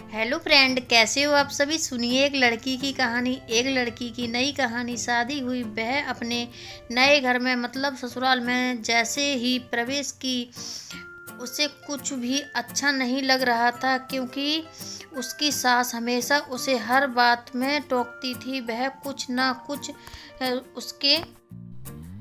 Hello friend, कैसे हो आप सभी। सुनिए एक लड़की की कहानी। एक लड़की की नई कहानी। शादी हुई, वह अपने नए घर में मतलब ससुराल में जैसे ही प्रवेश की, उसे कुछ भी अच्छा नहीं लग रहा था, क्योंकि उसकी सास हमेशा उसे हर बात में टोकती थी। वह कुछ ना कुछ उसके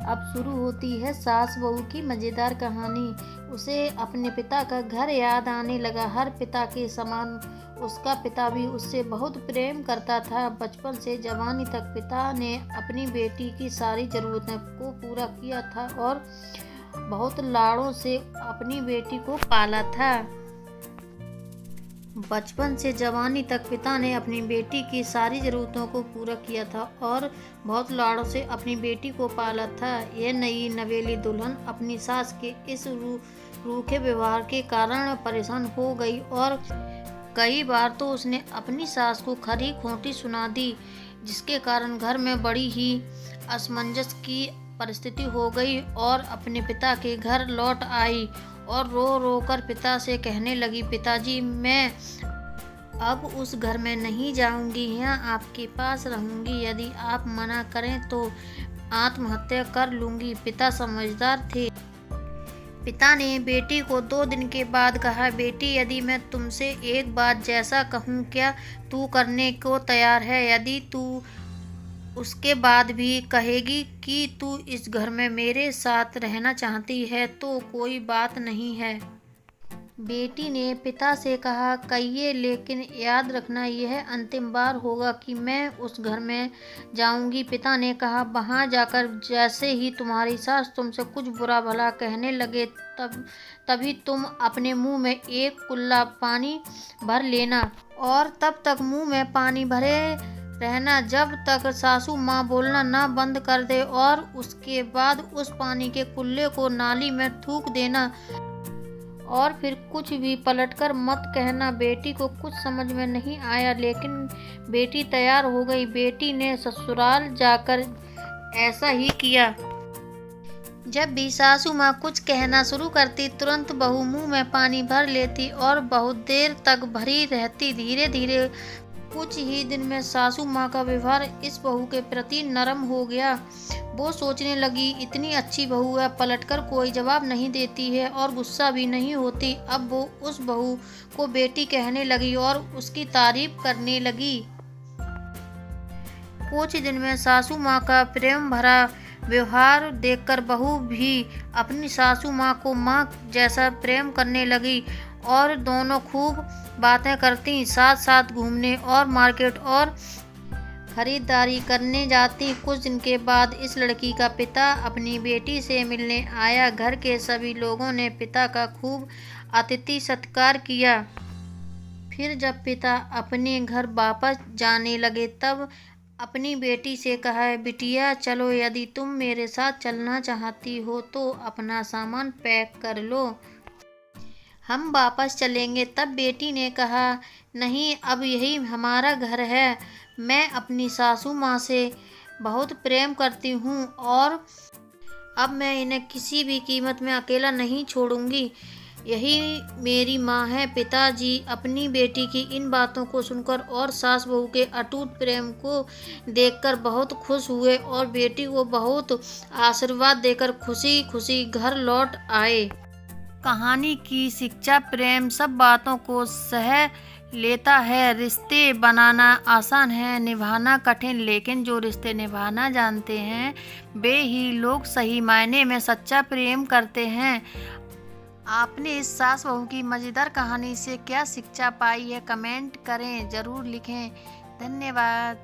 अब शुरू होती है सास बहू की मज़ेदार कहानी। उसे अपने पिता का घर याद आने लगा। हर पिता के समान उसका पिता भी उससे बहुत प्रेम करता था। बचपन से जवानी तक पिता ने अपनी बेटी की सारी ज़रूरतों को पूरा किया था और बहुत लाड़ों से अपनी बेटी को पाला था। बचपन से जवानी तक पिता ने अपनी बेटी की सारी ज़रूरतों को पूरा किया था और बहुत लाड़ों से अपनी बेटी को पाला था। यह नई नवेली दुल्हन अपनी सास के इस रूखे व्यवहार के कारण परेशान हो गई और कई बार तो उसने अपनी सास को खरी खोटी सुना दी, जिसके कारण घर में बड़ी ही असमंजस की परिस्थिति हो गई और अपने पिता के घर लौट आई और रो रो कर पिता से कहने लगी, पिताजी, मैं अब उस घर में नहीं जाऊंगी, यहाँ आपके पास रहूंगी। यदि आप मना करें तो आत्महत्या कर लूंगी। पिता समझदार थे। पिता ने बेटी को 2 दिन के बाद कहा, बेटी, यदि मैं तुमसे एक बात जैसा कहूँ, क्या तू करने को तैयार है? यदि तू उसके बाद भी कहेगी कि तू इस घर में मेरे साथ रहना चाहती है तो कोई बात नहीं है। बेटी ने पिता से कहा, कहिए, लेकिन याद रखना यह अंतिम बार होगा कि मैं उस घर में जाऊंगी। पिता ने कहा, वहां जाकर जैसे ही तुम्हारी सास तुमसे कुछ बुरा भला कहने लगे तभी तुम अपने मुंह में एक कुल्ला पानी भर लेना और तब तक मुंह में पानी भरे रहना जब तक सासू माँ बोलना ना बंद कर दे, और उसके बाद उस पानी के कुल्ले को नाली में थूक देना और फिर कुछ भी पलटकर मत कहना। बेटी को कुछ समझ में नहीं आया, लेकिन बेटी तैयार हो गई। बेटी ने ससुराल जाकर ऐसा ही किया। जब भी सासू माँ कुछ कहना शुरू करती, तुरंत बहू मुंह में पानी भर लेती और बहुत देर तक भरी रहती। धीरे धीरे कुछ ही दिन में सासू माँ का व्यवहार इस बहू के प्रति नरम हो गया। वो सोचने लगी, इतनी अच्छी बहू है, पलटकर कोई जवाब नहीं देती है और गुस्सा भी नहीं होती। अब वो उस बहू को बेटी कहने लगी और उसकी तारीफ करने लगी। कुछ दिन में सासू माँ का प्रेम भरा व्यवहार देखकर बहू भी अपनी सासू माँ को माँ जैसा प्रेम करने लगी और दोनों खूब बातें करती, साथ साथ घूमने और मार्केट और खरीदारी करने जाती। कुछ दिन के बाद इस लड़की का पिता अपनी बेटी से मिलने आया। घर के सभी लोगों ने पिता का खूब अतिथि सत्कार किया। फिर जब पिता अपने घर वापस जाने लगे तब अपनी बेटी से कहा, बिटिया, चलो, यदि तुम मेरे साथ चलना चाहती हो तो अपना सामान पैक कर लो, हम वापस चलेंगे। तब बेटी ने कहा, नहीं, अब यही हमारा घर है। मैं अपनी सासू माँ से बहुत प्रेम करती हूँ और अब मैं इन्हें किसी भी कीमत में अकेला नहीं छोड़ूंगी। यही मेरी माँ है। पिताजी अपनी बेटी की इन बातों को सुनकर और सास बहू के अटूट प्रेम को देखकर बहुत खुश हुए और बेटी को बहुत आशीर्वाद देकर खुशी खुशी घर लौट आए। कहानी की शिक्षा, प्रेम सब बातों को सह लेता है। रिश्ते बनाना आसान है, निभाना कठिन, लेकिन जो रिश्ते निभाना जानते हैं वे ही लोग सही मायने में सच्चा प्रेम करते हैं। आपने इस सास बहू की मज़ेदार कहानी से क्या शिक्षा पाई है? कमेंट करें, ज़रूर लिखें। धन्यवाद।